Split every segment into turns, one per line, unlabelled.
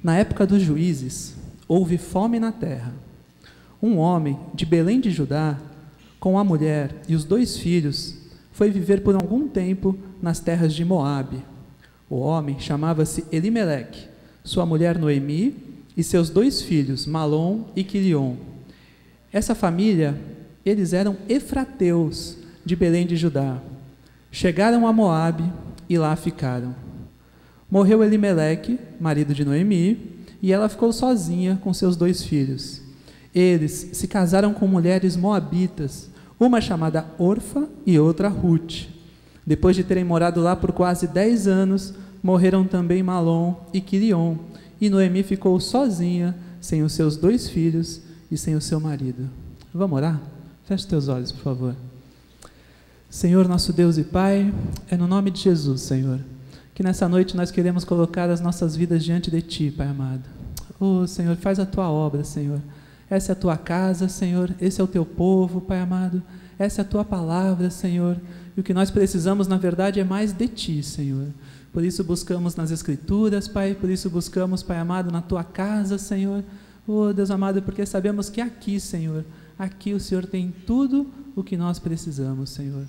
Na época dos juízes, houve fome na terra. Um homem de Belém de Judá, com a mulher e os 2 filhos, foi viver por algum tempo nas terras de Moabe. O homem chamava-se Elimeleque, sua mulher Noemi e seus 2 filhos, Malom e Quilion. Essa família, eles eram efrateus de Belém de Judá. Chegaram a Moabe e lá ficaram. Morreu Elimeleque, marido de Noemi, e ela ficou sozinha com seus 2 filhos. Eles se casaram com mulheres moabitas, uma chamada Orfa e outra Ruth. Depois de terem morado lá por quase 10 anos, morreram também Malom e Quilion, e Noemi ficou sozinha, sem os seus 2 filhos e sem o seu marido. Vamos orar? Feche teus olhos, por favor. Senhor, nosso Deus e Pai, é no nome de Jesus, Senhor, que nessa noite nós queremos colocar as nossas vidas diante de Ti, Pai amado. Oh, Senhor, faz a Tua obra, Senhor. Essa é a Tua casa, Senhor, esse é o Teu povo, Pai amado. Essa é a Tua palavra, Senhor. E o que nós precisamos, na verdade, é mais de Ti, Senhor. Por isso buscamos nas Escrituras, Pai, por isso buscamos, Pai amado, na Tua casa, Senhor. Oh, Deus amado, porque sabemos que aqui, Senhor, aqui o Senhor tem tudo o que nós precisamos, Senhor.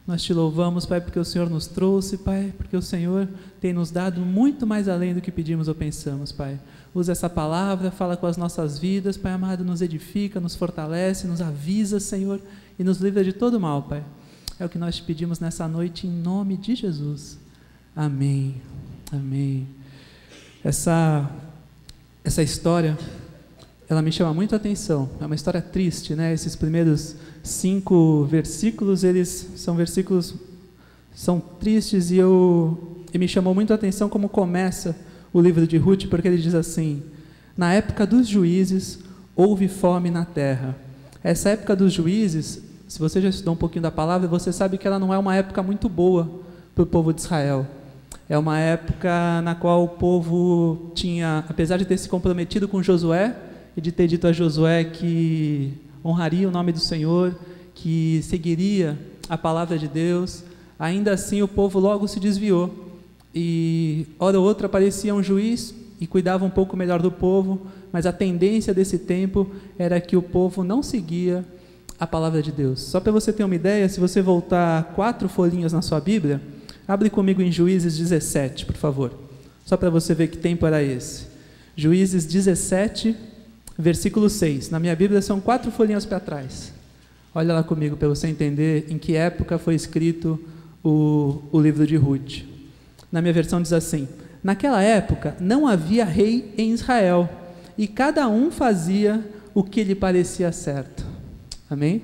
Nós Te louvamos, Pai, porque o Senhor nos trouxe, Pai, porque o Senhor tem nos dado muito mais além do que pedimos ou pensamos, Pai. Usa essa palavra, fala com as nossas vidas, Pai amado, nos edifica, nos fortalece, nos avisa, Senhor, e nos livra de todo mal, Pai. É o que nós Te pedimos nessa noite, em nome de Jesus. Amém. Amém. Essa história, ela me chama muito a atenção. É uma história triste, né? Esses primeiros 5 versículos, eles são tristes, e me chamou muito a atenção como começa o livro de Ruth, porque ele diz assim: na época dos juízes houve fome na terra. Essa época dos juízes, se você já estudou um pouquinho da palavra, você sabe que ela não é uma época muito boa para o povo de Israel. É uma época na qual o povo tinha, apesar de ter se comprometido com Josué e de ter dito a Josué que honraria o nome do Senhor, que seguiria a palavra de Deus, ainda assim o povo logo se desviou. E hora ou outra aparecia um juiz e cuidava um pouco melhor do povo, mas a tendência desse tempo era que o povo não seguia a palavra de Deus. Só para você ter uma ideia, se você voltar 4 folhinhas na sua Bíblia, abre comigo em Juízes 17, por favor, só para você ver que tempo era esse. Juízes 17, versículo 6, na minha Bíblia são 4 folhinhas para trás. Olha lá comigo para você entender em que época foi escrito o livro de Ruth. Na minha versão diz assim: naquela época não havia rei em Israel, e cada um fazia o que lhe parecia certo. Amém?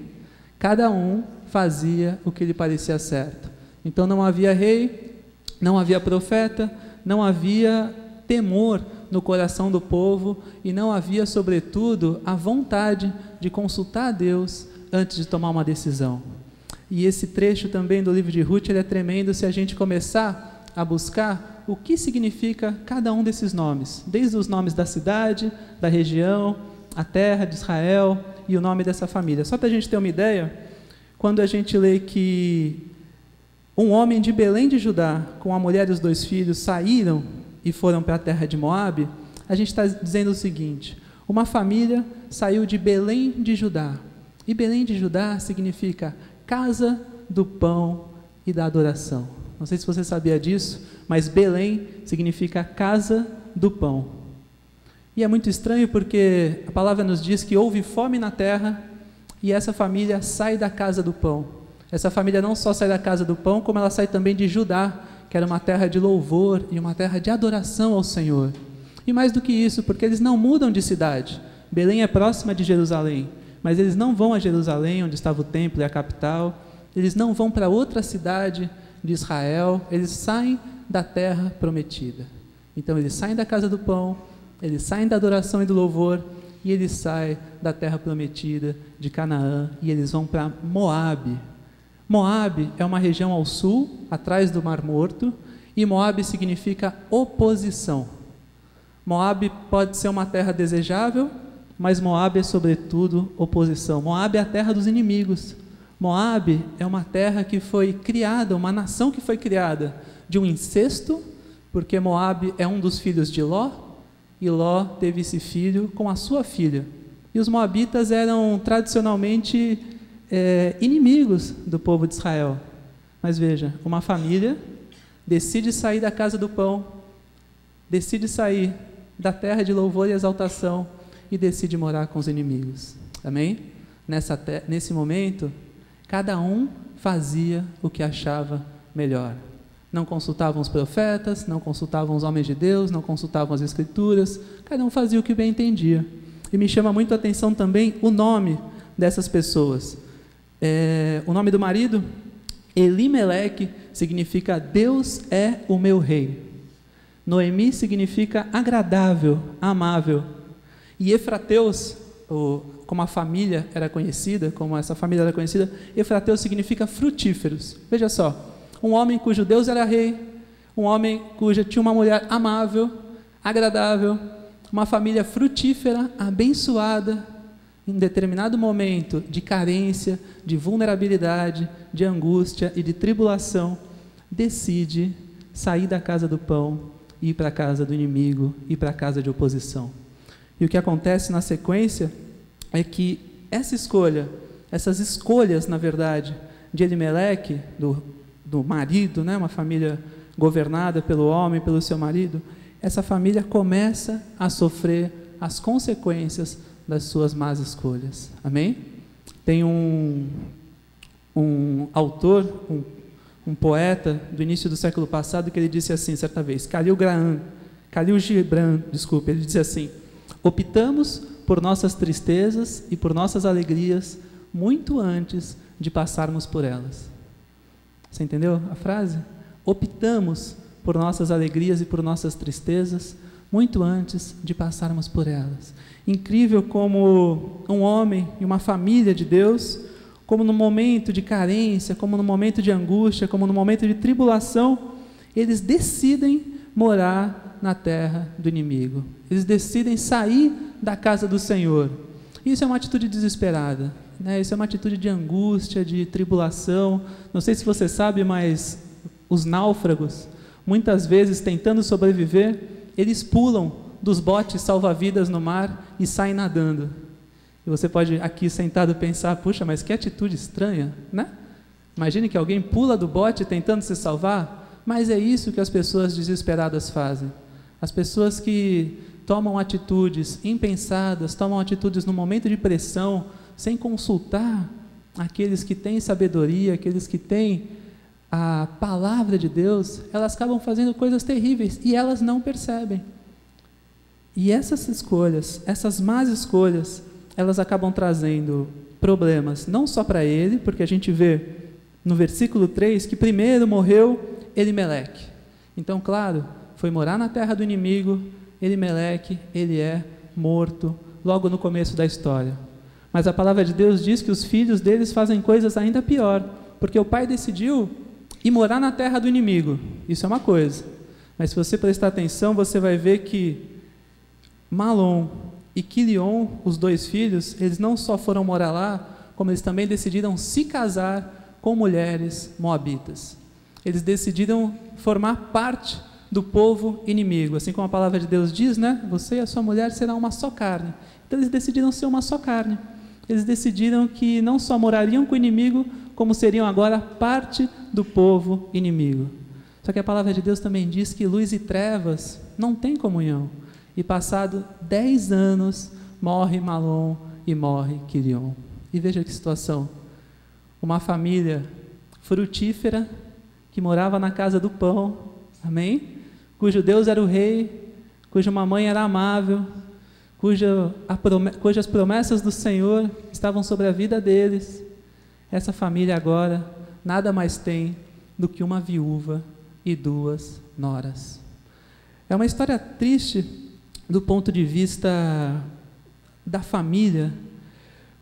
Cada um fazia o que lhe parecia certo. Então não havia rei, não havia profeta, não havia temor no coração do povo, e não havia, sobretudo, a vontade de consultar a Deus antes de tomar uma decisão. E esse trecho também do livro de Ruth, ele é tremendo se a gente começar a buscar o que significa cada um desses nomes, desde os nomes da cidade, da região, a terra de Israel e o nome dessa família. Só para a gente ter uma ideia, quando a gente lê que um homem de Belém de Judá, com a mulher e os 2 filhos, saíram e foram para a terra de Moabe, a gente está dizendo o seguinte: uma família saiu de Belém de Judá, e Belém de Judá significa casa do pão e da adoração. Não sei se você sabia disso, mas Belém significa casa do pão. E é muito estranho porque a palavra nos diz que houve fome na terra e essa família sai da casa do pão. Essa família não só sai da casa do pão, como ela sai também de Judá, que era uma terra de louvor e uma terra de adoração ao Senhor. E mais do que isso, porque eles não mudam de cidade. Belém é próxima de Jerusalém, mas eles não vão a Jerusalém, onde estava o templo e a capital. Eles não vão para outra cidade de Israel, eles saem da terra prometida. Então eles saem da casa do pão, eles saem da adoração e do louvor, e eles saem da terra prometida de Canaã, e eles vão para Moabe. Moabe é uma região ao sul, atrás do Mar Morto, e Moabe significa oposição. Moabe pode ser uma terra desejável, mas Moabe é sobretudo oposição. Moabe é a terra dos inimigos. Moabe é uma terra que foi criada, uma nação que foi criada de um incesto, porque Moabe é um dos filhos de Ló, e Ló teve esse filho com a sua filha. E os moabitas eram tradicionalmente inimigos do povo de Israel. Mas veja, uma família decide sair da casa do pão, decide sair da terra de louvor e exaltação e decide morar com os inimigos. Amém? Nesse momento, cada um fazia o que achava melhor. Não consultavam os profetas, não consultavam os homens de Deus, não consultavam as escrituras, cada um fazia o que bem entendia. E me chama muito a atenção também o nome dessas pessoas. O nome do marido, Elimeleque, significa Deus é o meu rei. Noemi significa agradável, amável. E Efrateus, como a família era conhecida, como essa família era conhecida, Efrateus significa frutíferos. Veja só, um homem cujo Deus era rei, um homem cuja tinha uma mulher amável, agradável, uma família frutífera, abençoada, em determinado momento de carência, de vulnerabilidade, de angústia e de tribulação, decide sair da casa do pão, ir para a casa do inimigo, ir para a casa de oposição. E o que acontece na sequência é que essas escolhas, na verdade, de Elimeleque, do marido, né, uma família governada pelo homem, pelo seu marido, essa família começa a sofrer as consequências das suas más escolhas. Amém? Tem um autor, um poeta do início do século passado, que ele disse assim, certa vez, Khalil Gibran, ele disse assim: optamos por nossas tristezas e por nossas alegrias muito antes de passarmos por elas. Você entendeu a frase? Optamos por nossas alegrias e por nossas tristezas muito antes de passarmos por elas. Incrível como um homem e uma família de Deus, como no momento de carência, como no momento de angústia, como no momento de tribulação, eles decidem morar na terra do inimigo. Eles decidem sair da casa do Senhor. Isso é uma atitude desesperada, né? Isso é uma atitude de angústia, de tribulação. Não sei se você sabe, mas os náufragos, muitas vezes tentando sobreviver, eles pulam dos botes salva-vidas no mar e saem nadando. E você pode aqui sentado pensar, puxa, mas que atitude estranha, né? Imagine que alguém pula do bote tentando se salvar, mas é isso que as pessoas desesperadas fazem. As pessoas que tomam atitudes impensadas, tomam atitudes no momento de pressão, sem consultar aqueles que têm sabedoria, aqueles que têm a palavra de Deus, elas acabam fazendo coisas terríveis e elas não percebem. E essas escolhas, essas más escolhas, elas acabam trazendo problemas, não só para ele, porque a gente vê no versículo 3 que primeiro morreu Elimeleque. Então, claro, foi morar na terra do inimigo, Elimeleque, ele é morto logo no começo da história. Mas a palavra de Deus diz que os filhos deles fazem coisas ainda pior, porque o pai decidiu ir morar na terra do inimigo. Isso é uma coisa. Mas se você prestar atenção, você vai ver que Malom e Quilion, os dois filhos, eles não só foram morar lá, como eles também decidiram se casar com mulheres moabitas. Eles decidiram formar parte do povo inimigo, assim como a palavra de Deus diz, né? Você e a sua mulher serão uma só carne. Então eles decidiram ser uma só carne. Eles decidiram que não só morariam com o inimigo, como seriam agora parte do povo inimigo. Só que a palavra de Deus também diz que luz e trevas não têm comunhão. E passado 10 anos, morre Malom e morre Quilion. E veja que situação. Uma família frutífera, que morava na casa do pão, amém? Cujo Deus era o rei, cuja mamãe era amável, cujas promessas do Senhor estavam sobre a vida deles. Essa família agora nada mais tem do que uma viúva e 2 noras. É uma história triste do ponto de vista da família,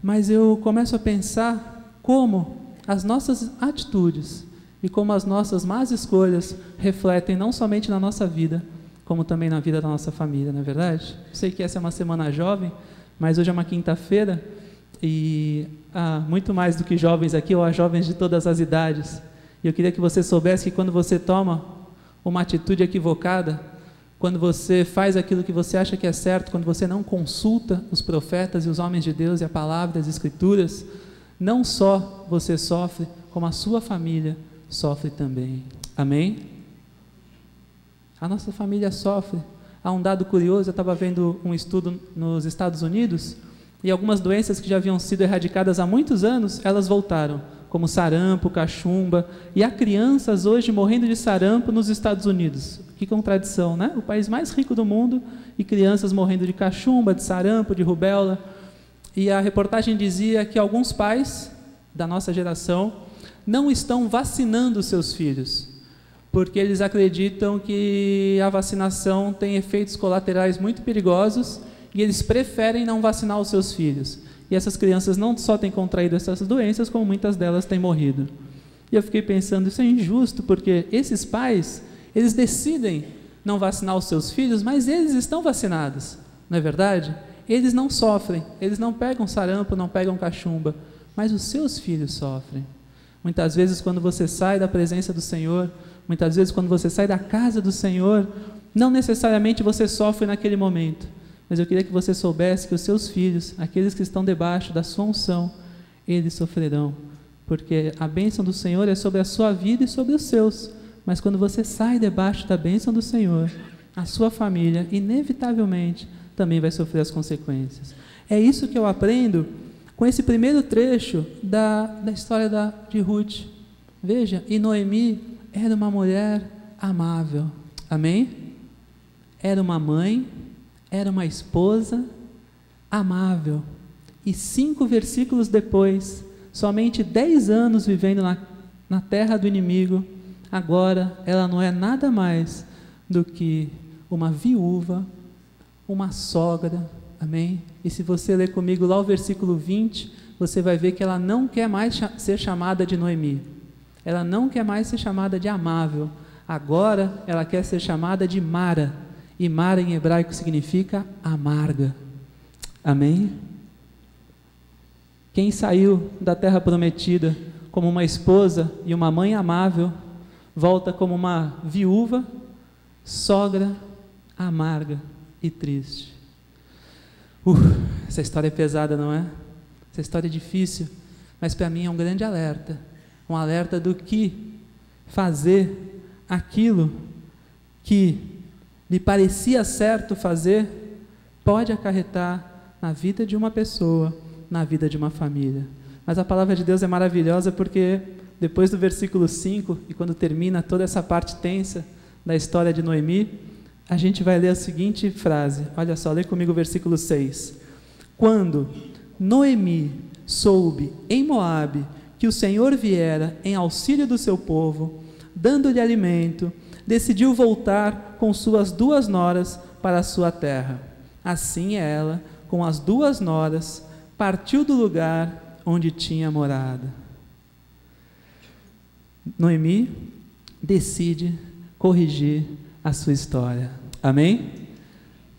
mas eu começo a pensar como as nossas atitudes e como as nossas más escolhas refletem não somente na nossa vida, como também na vida da nossa família, não é verdade? Eu sei que essa é uma semana jovem, mas hoje é uma quinta-feira e há muito mais do que jovens aqui, ou há jovens de todas as idades. E eu queria que você soubesse que quando você toma uma atitude equivocada, quando você faz aquilo que você acha que é certo, quando você não consulta os profetas e os homens de Deus e a palavra das Escrituras, não só você sofre, como a sua família sofre também. Amém? A nossa família sofre. Há um dado curioso, eu estava vendo um estudo nos Estados Unidos, e algumas doenças que já haviam sido erradicadas há muitos anos, elas voltaram, como sarampo, cachumba, e há crianças hoje morrendo de sarampo nos Estados Unidos. Que contradição, né? O país mais rico do mundo, e crianças morrendo de cachumba, de sarampo, de rubéola. E a reportagem dizia que alguns pais da nossa geração não estão vacinando seus filhos, porque eles acreditam que a vacinação tem efeitos colaterais muito perigosos e eles preferem não vacinar os seus filhos. E essas crianças não só têm contraído essas doenças, como muitas delas têm morrido. E eu fiquei pensando, isso é injusto, porque esses pais, eles decidem não vacinar os seus filhos, mas eles estão vacinados, não é verdade? Eles não sofrem, eles não pegam sarampo, não pegam cachumba, mas os seus filhos sofrem. Muitas vezes, quando você sai da presença do Senhor, muitas vezes, quando você sai da casa do Senhor, não necessariamente você sofre naquele momento, mas eu queria que você soubesse que os seus filhos, aqueles que estão debaixo da sua unção, eles sofrerão, porque a bênção do Senhor é sobre a sua vida e sobre os seus, mas quando você sai debaixo da bênção do Senhor, a sua família, inevitavelmente, também vai sofrer as consequências. É isso que eu aprendo com esse primeiro trecho da história de Ruth. Veja, e Noemi era uma mulher amável, amém? Era uma mãe, era uma esposa amável, e 5 versículos depois, somente 10 anos vivendo na terra do inimigo, agora ela não é nada mais do que uma viúva, uma sogra, amém? E se você ler comigo lá o versículo 20, você vai ver que ela não quer mais ser chamada de Noemi, ela não quer mais ser chamada de amável, agora ela quer ser chamada de Mara, e Mara em hebraico significa amarga, amém? Quem saiu da terra prometida como uma esposa e uma mãe amável, volta como uma viúva, sogra, amarga e triste. Essa história é pesada, não é? Essa história é difícil, mas para mim é um grande alerta, um alerta do que fazer aquilo que me parecia certo fazer, pode acarretar na vida de uma pessoa, na vida de uma família. Mas a palavra de Deus é maravilhosa, porque depois do versículo 5, e quando termina toda essa parte tensa da história de Noemi, a gente vai ler a seguinte frase, olha só, lê comigo o versículo 6. Quando Noemi soube em Moabe que o Senhor viera em auxílio do seu povo, dando-lhe alimento, decidiu voltar com suas 2 noras para a sua terra. Assim ela, com as 2 noras, partiu do lugar onde tinha morado. Noemi decide corrigir a sua história. Amém?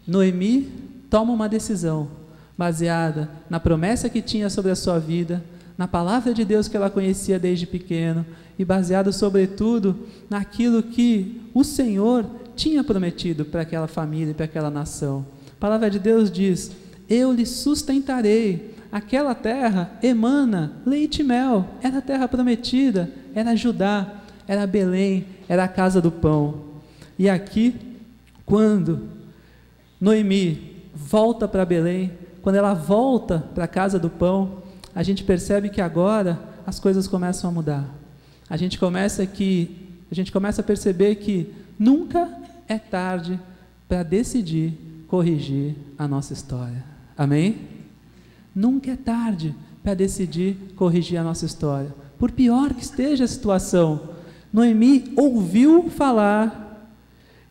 Noemi toma uma decisão baseada na promessa que tinha sobre a sua vida, na palavra de Deus que ela conhecia desde pequeno e baseado sobretudo naquilo que o Senhor tinha prometido para aquela família e para aquela nação. A palavra de Deus diz: eu lhe sustentarei. Aquela terra emana leite e mel, era a terra prometida, era Judá, era Belém, era a casa do pão. E aqui, quando Noemi volta para Belém, quando ela volta para a casa do pão, a gente percebe que agora as coisas começam a mudar. A gente começa a perceber que nunca é tarde para decidir corrigir a nossa história. Amém? Nunca é tarde para decidir corrigir a nossa história. Por pior que esteja a situação, Noemi ouviu falar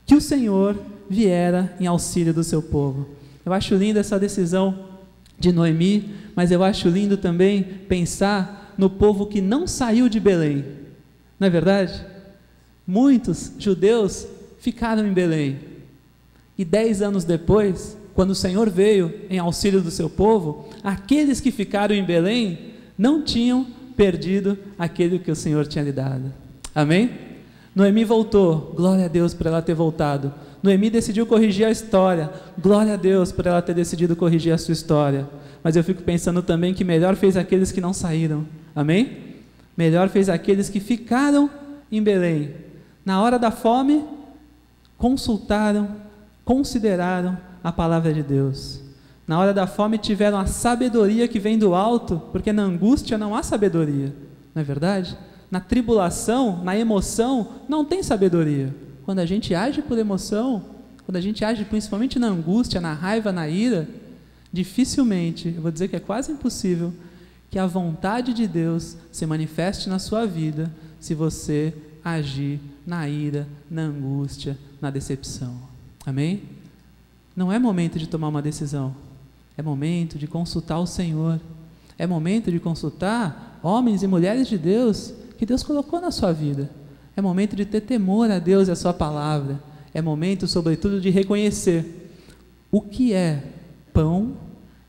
que o Senhor viera em auxílio do seu povo. Eu acho linda essa decisão de Noemi, mas eu acho lindo também pensar no povo que não saiu de Belém. Não é verdade? Muitos judeus ficaram em Belém. E 10 anos depois, quando o Senhor veio em auxílio do seu povo, aqueles que ficaram em Belém não tinham perdido aquilo que o Senhor tinha lhe dado. Amém? Noemi voltou, glória a Deus por ela ter voltado. Noemi decidiu corrigir a história. Glória a Deus por ela ter decidido corrigir a sua história. Mas eu fico pensando também que melhor fez aqueles que não saíram. Amém? Melhor fez aqueles que ficaram em Belém. Na hora da fome, consultaram, consideraram a palavra de Deus. Na hora da fome tiveram a sabedoria que vem do alto, porque na angústia não há sabedoria, não é verdade? Na tribulação, na emoção, não tem sabedoria. Quando a gente age por emoção, quando a gente age principalmente na angústia, na raiva, na ira, dificilmente, eu vou dizer que é quase impossível, que a vontade de Deus se manifeste na sua vida se você agir na ira, na angústia, na decepção. Amém? Não é momento de tomar uma decisão. É momento de consultar o Senhor. É momento de consultar homens e mulheres de Deus que Deus colocou na sua vida. É momento de ter temor a Deus e a sua palavra. É momento, sobretudo, de reconhecer o que é pão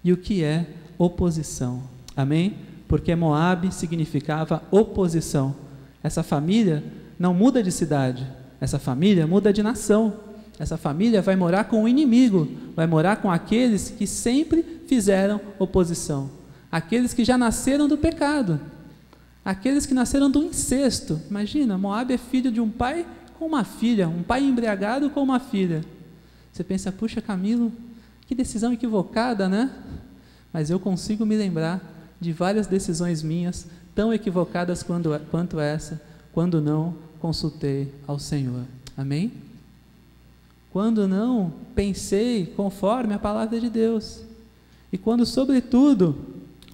e o que é oposição. Amém? Porque Moabe significava oposição. Essa família não muda de cidade. Essa família muda de nação. Essa família vai morar com o inimigo, vai morar com aqueles que sempre fizeram oposição, aqueles que já nasceram do pecado, aqueles que nasceram do incesto. Imagina, Moabe é filho de um pai com uma filha, um pai embriagado com uma filha. Você pensa, puxa Camilo, que decisão equivocada, né? Mas eu consigo me lembrar de várias decisões minhas, tão equivocadas quanto essa, quando não consultei ao Senhor. Amém? Quando não pensei conforme a palavra de Deus, e quando, sobretudo,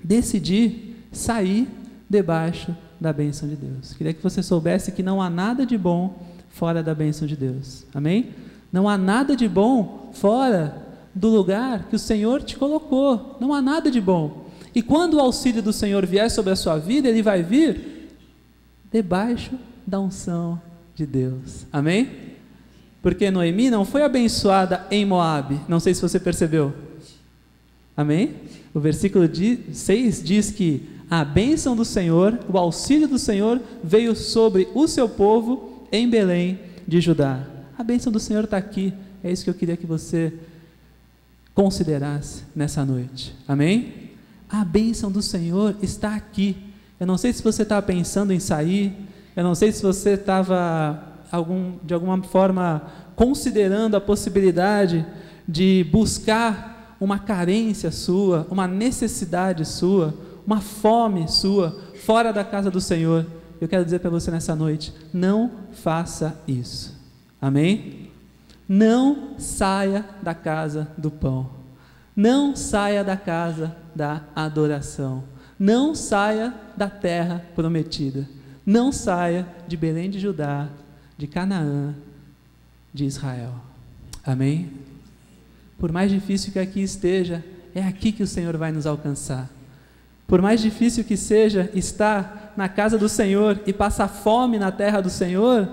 decidi sair debaixo da bênção de Deus. Queria que você soubesse que não há nada de bom fora da bênção de Deus. Amém? Não há nada de bom fora do lugar que o Senhor te colocou. Não há nada de bom. E quando o auxílio do Senhor vier sobre a sua vida, ele vai vir debaixo da unção de Deus. Amém? Porque Noemi não foi abençoada em Moabe. Não sei se você percebeu. Amém? O versículo 6 diz que a bênção do Senhor, o auxílio do Senhor veio sobre o seu povo em Belém de Judá. A bênção do Senhor está aqui. É isso que eu queria que você considerasse nessa noite. Amém? A bênção do Senhor está aqui. Eu não sei se você estava pensando em sair. Eu não sei se você estava de alguma forma considerando a possibilidade de buscar uma carência sua, uma necessidade sua, uma fome sua, fora da casa do Senhor. Eu quero dizer para você nessa noite, não faça isso. Amém? Não saia da casa do pão. Não saia da casa da adoração. Não saia da terra prometida. Não saia de Belém de Judá, de Canaã, de Israel. Amém? Por mais difícil que aqui esteja, é aqui que o Senhor vai nos alcançar. Por mais difícil que seja estar na casa do Senhor e passar fome na terra do Senhor,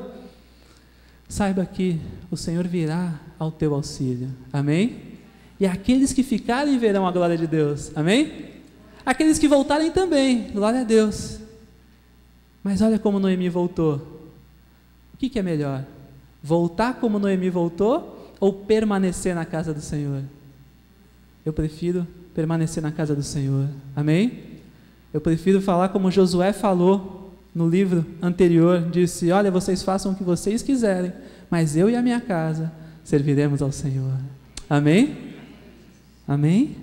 saiba que o Senhor virá ao teu auxílio. Amém? E aqueles que ficarem verão a glória de Deus. Amém? Aqueles que voltarem também, glória a Deus. Mas olha como Noemi voltou. O que é melhor? Voltar como Noemi voltou ou permanecer na casa do Senhor? Eu prefiro permanecer na casa do Senhor. Amém? Eu prefiro falar como Josué falou no livro anterior. Disse, olha, vocês façam o que vocês quiserem, mas eu e a minha casa serviremos ao Senhor. Amém? Amém?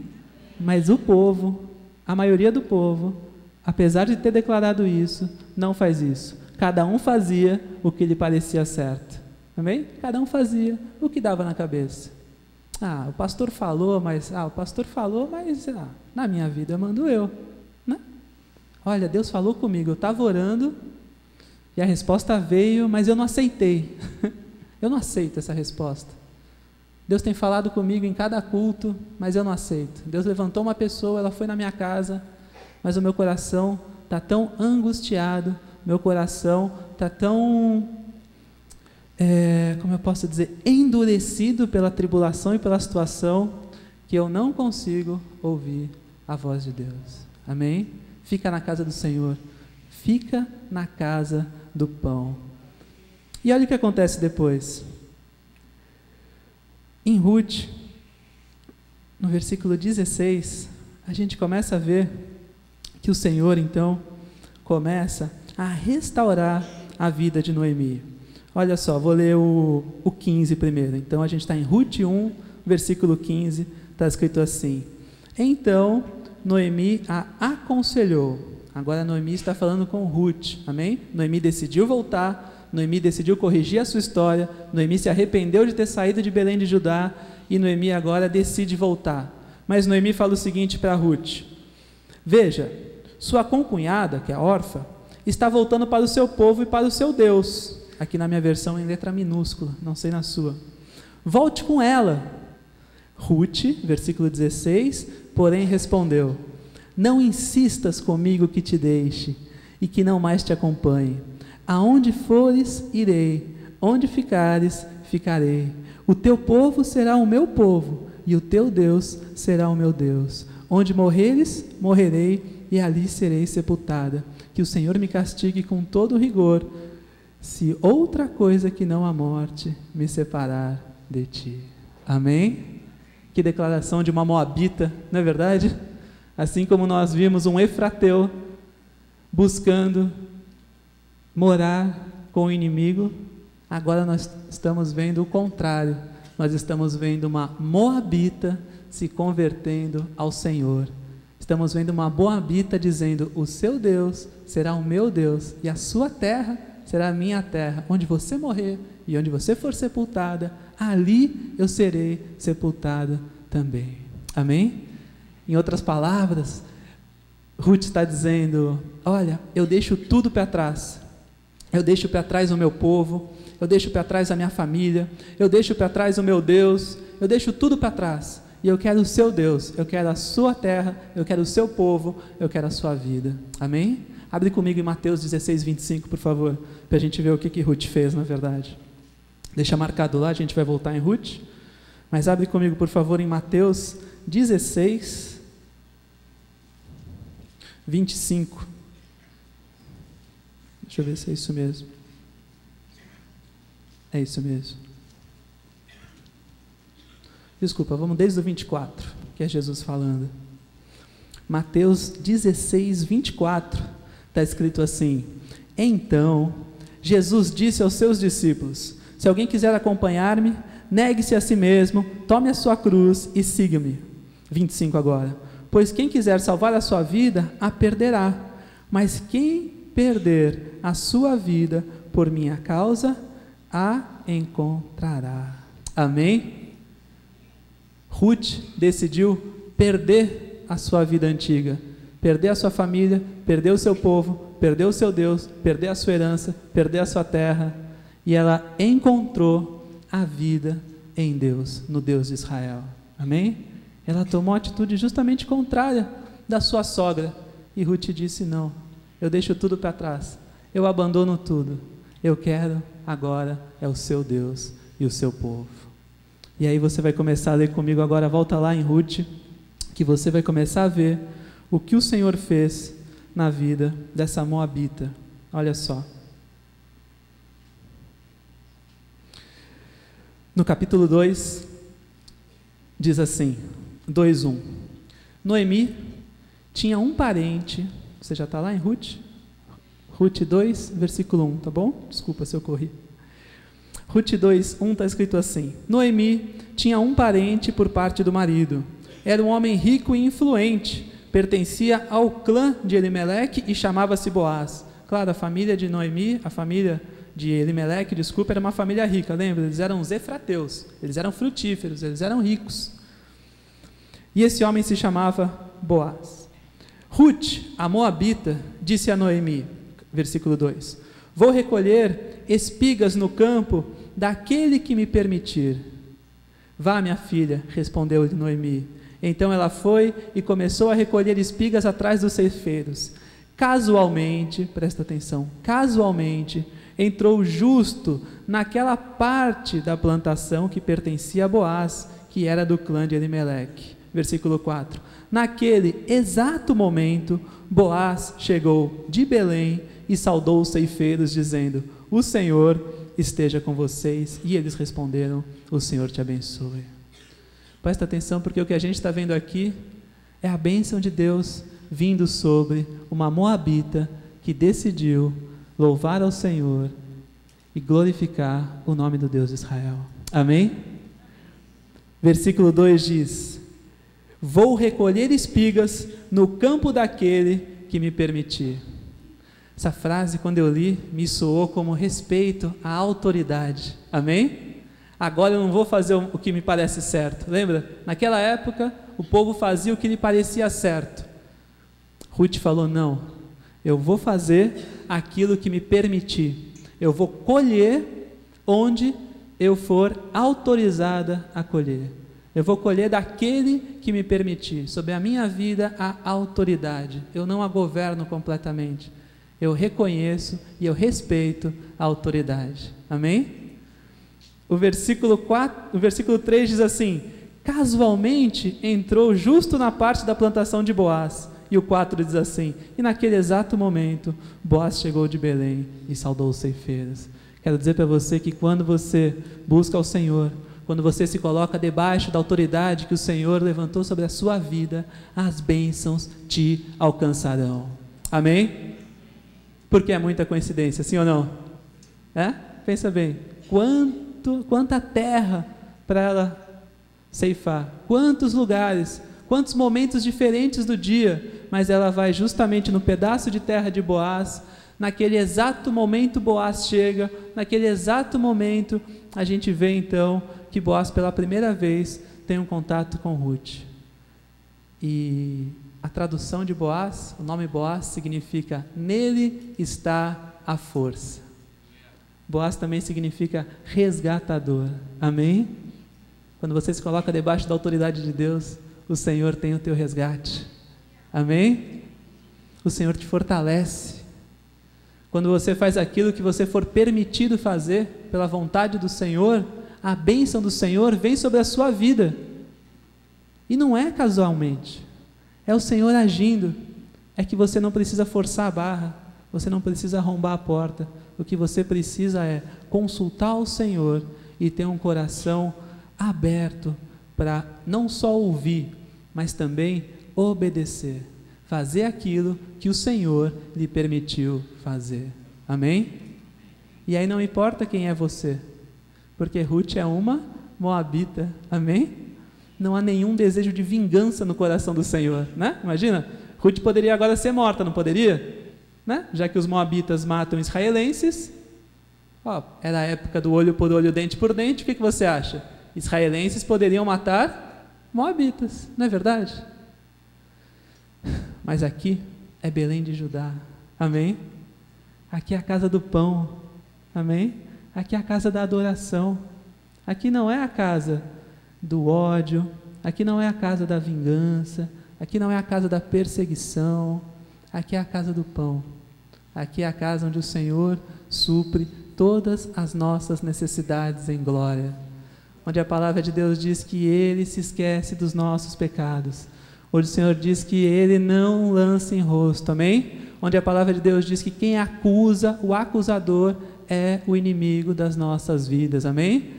Mas o povo, a maioria do povo, apesar de ter declarado isso, não faz isso. Cada um fazia o que lhe parecia certo. Amém? Cada um fazia o que dava na cabeça. O pastor falou, mas na minha vida mando eu. Né? Olha, Deus falou comigo, eu estava orando e a resposta veio, mas eu não aceitei. Eu não aceito essa resposta. Deus tem falado comigo em cada culto, mas eu não aceito. Deus levantou uma pessoa, ela foi na minha casa, mas o meu coração está tão angustiado, meu coração está tão, como eu posso dizer, endurecido pela tribulação e pela situação, que eu não consigo ouvir a voz de Deus. Amém? Fica na casa do Senhor, fica na casa do pão. E olha o que acontece depois. Em Ruth, no versículo 16, a gente começa a ver que o Senhor, então, começa a restaurar a vida de Noemi. Olha só, vou ler o 15 primeiro. Então, a gente está em Ruth 1, versículo 15, está escrito assim: então, Noemi a aconselhou. Agora, Noemi está falando com Ruth, amém? Noemi decidiu voltar, Noemi decidiu corrigir a sua história, Noemi se arrependeu de ter saído de Belém de Judá, e Noemi agora decide voltar. Mas Noemi fala o seguinte para Ruth: veja, sua concunhada, que é a órfã, está voltando para o seu povo e para o seu Deus. Aqui na minha versão em letra minúscula, não sei na sua. Volte com ela. Ruth, versículo 16, porém respondeu: não insistas comigo que te deixe e que não mais te acompanhe. Aonde fores, irei, onde ficares, ficarei. O teu povo será o meu povo e o teu Deus será o meu Deus. Onde morreres, morrerei e ali serei sepultada. Que o Senhor me castigue com todo rigor, se outra coisa que não a morte me separar de ti. Amém? Que declaração de uma moabita, não é verdade? Assim como nós vimos um efrateu buscando morar com o inimigo, agora nós estamos vendo o contrário. Nós estamos vendo uma moabita se convertendo ao Senhor. Estamos vendo uma moabita dizendo: o seu Deus será o meu Deus e a sua terra será a minha terra. Onde você morrer e onde você for sepultada, ali eu serei sepultada também. Amém? Em outras palavras, Ruth está dizendo: olha, eu deixo tudo para trás. Eu deixo para trás o meu povo, eu deixo para trás a minha família, eu deixo para trás o meu Deus, eu deixo tudo para trás. E eu quero o seu Deus, eu quero a sua terra, eu quero o seu povo, eu quero a sua vida. Amém? Abre comigo em Mateus 16, 25, por favor, para a gente ver o que Ruth fez, na verdade. Deixa marcado lá, a gente vai voltar em Ruth. Mas abre comigo, por favor, em Mateus 16, 25. Deixa eu ver se é isso mesmo. É isso mesmo. Desculpa, vamos desde o 24, que é Jesus falando. Mateus 16, 24, está escrito assim: então, Jesus disse aos seus discípulos: se alguém quiser acompanhar-me, negue-se a si mesmo, tome a sua cruz e siga-me. 25 agora. Pois quem quiser salvar a sua vida, a perderá. Mas quem perder a sua vida por minha causa, a encontrará. Amém? Ruth decidiu perder a sua vida antiga, perder a sua família, perder o seu povo, perder o seu Deus, perder a sua herança, perder a sua terra, e ela encontrou a vida em Deus, no Deus de Israel. Amém? Ela tomou a atitude justamente contrária da sua sogra, e Ruth disse: não, eu deixo tudo para trás, eu abandono tudo, eu quero agora é o seu Deus e o seu povo. E aí você vai começar a ler comigo agora, volta lá em Ruth, que você vai começar a ver o que o Senhor fez na vida dessa moabita. Olha só. No capítulo 2, diz assim, 2:1. Noemi tinha um parente, você já está lá em Ruth? Ruth 2, versículo 1, tá bom? Desculpa se eu corri. Ruth 2:1 está escrito assim: Noemi tinha um parente por parte do marido. Era um homem rico e influente, pertencia ao clã de Elimeleque e chamava-se Boaz. Claro, a família de Noemi, a família de Elimeleque, desculpa, era uma família rica, lembra? Eles eram os efrateus, eles eram frutíferos, eles eram ricos. E esse homem se chamava Boaz. Ruth, a moabita, disse a Noemi, versículo 2: vou recolher espigas no campo daquele que me permitir. Vá, minha filha, respondeu-lhe Noemi. Então ela foi e começou a recolher espigas atrás dos ceifeiros. Casualmente, presta atenção, casualmente, entrou justo naquela parte da plantação que pertencia a Boaz, que era do clã de Elimeleque. Versículo 4. Naquele exato momento, Boaz chegou de Belém e saudou os ceifeiros, dizendo: o Senhor esteja com vocês. E eles responderam: o Senhor te abençoe. Presta atenção, porque o que a gente está vendo aqui é a bênção de Deus vindo sobre uma moabita que decidiu louvar ao Senhor e glorificar o nome do Deus de Israel. Amém? Versículo 2 diz: vou recolher espigas no campo daquele que me permitir. Essa frase, quando eu li, me soou como respeito à autoridade. Amém? Agora eu não vou fazer o que me parece certo. Lembra? Naquela época, o povo fazia o que lhe parecia certo. Ruth falou: não, eu vou fazer aquilo que me permitir. Eu vou colher onde eu for autorizada a colher. Eu vou colher daquele que me permitir. Sobre a minha vida, a autoridade. Eu não a governo completamente. Eu reconheço e eu respeito a autoridade. Amém? O versículo 3 diz assim: casualmente entrou justo na parte da plantação de Boaz. E o 4 diz assim: e naquele exato momento, Boaz chegou de Belém e saudou os ceifeiros. Quero dizer para você que quando você busca ao Senhor, quando você se coloca debaixo da autoridade que o Senhor levantou sobre a sua vida, as bênçãos te alcançarão. Amém? Porque é muita coincidência, sim ou não? Pensa bem, quanta terra para ela ceifar, quantos lugares, quantos momentos diferentes do dia, mas ela vai justamente no pedaço de terra de Boaz. Naquele exato momento Boaz chega, naquele exato momento a gente vê então que Boaz pela primeira vez tem um contato com Ruth. E a tradução de Boaz, o nome Boaz significa nele está a força. Boaz também significa resgatador. Amém? Quando você se coloca debaixo da autoridade de Deus, o Senhor tem o teu resgate. Amém? O Senhor te fortalece. Quando você faz aquilo que você for permitido fazer pela vontade do Senhor, a bênção do Senhor vem sobre a sua vida. E não é casualmente. É o Senhor agindo. É que você não precisa forçar a barra, você não precisa arrombar a porta. O que você precisa é consultar o Senhor e ter um coração aberto para não só ouvir, mas também obedecer. Fazer aquilo que o Senhor lhe permitiu fazer. Amém? E aí não importa quem é você, porque Ruth é uma moabita. Amém? Não há nenhum desejo de vingança no coração do Senhor, né? Imagina, Ruth poderia agora ser morta, não poderia? Né? Já que os moabitas matam israelenses, era a época do olho por olho, dente por dente, o que você acha? Israelenses poderiam matar moabitas, não é verdade? Mas aqui é Belém de Judá, amém? Aqui é a casa do pão, amém? Aqui é a casa da adoração, aqui não é a casa do ódio, aqui não é a casa da vingança, aqui não é a casa da perseguição, aqui é a casa do pão, aqui é a casa onde o Senhor supre todas as nossas necessidades em glória, onde a palavra de Deus diz que Ele se esquece dos nossos pecados, onde o Senhor diz que Ele não lança em rosto, amém? Onde a palavra de Deus diz que quem acusa, o acusador, é o inimigo das nossas vidas, amém?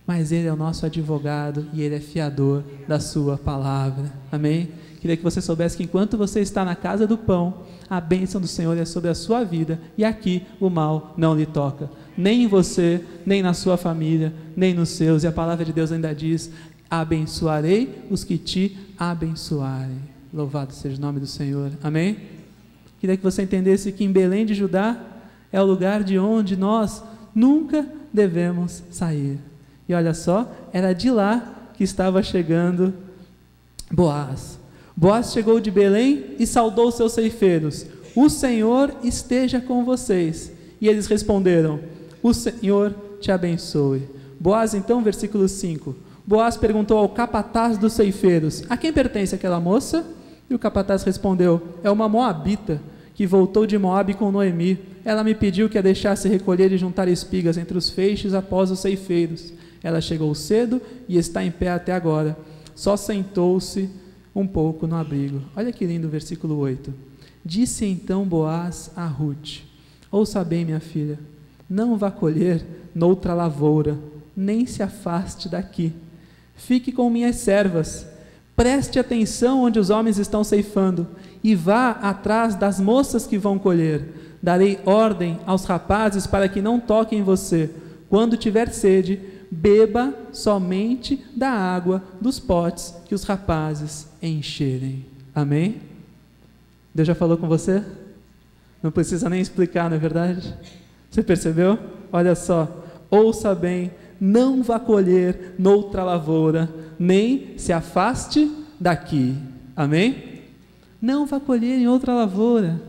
Mas Ele é o nosso advogado e Ele é fiador da sua palavra, amém? Queria que você soubesse que enquanto você está na casa do pão, a bênção do Senhor é sobre a sua vida, e aqui o mal não lhe toca, nem em você, nem na sua família, nem nos seus, e a palavra de Deus ainda diz: abençoarei os que te abençoarem. Louvado seja o nome do Senhor, amém? Queria que você entendesse que em Belém de Judá é o lugar de onde nós nunca devemos sair. E olha só, era de lá que estava chegando Boaz. Boaz chegou de Belém e saudou seus ceifeiros: o Senhor esteja com vocês. E eles responderam: o Senhor te abençoe. Boaz então, versículo 5, Boaz perguntou ao capataz dos ceifeiros: a quem pertence aquela moça? E o capataz respondeu: é uma moabita que voltou de Moabe com Noemi. Ela me pediu que a deixasse recolher e juntar espigas entre os feixes após os ceifeiros. Ela chegou cedo e está em pé até agora. Só sentou-se um pouco no abrigo. Olha que lindo o versículo 8. Disse então Boaz a Ruth: ouça bem, minha filha, não vá colher noutra lavoura, nem se afaste daqui. Fique com minhas servas, preste atenção onde os homens estão ceifando, e vá atrás das moças que vão colher. Darei ordem aos rapazes para que não toquem em você. Quando tiver sede, beba somente da água dos potes que os rapazes encherem. Amém? Deus já falou com você? Não precisa nem explicar, não é verdade? Você percebeu? Olha só, ouça bem, não vá colher noutra lavoura, nem se afaste daqui. Amém? Não vá colher em outra lavoura,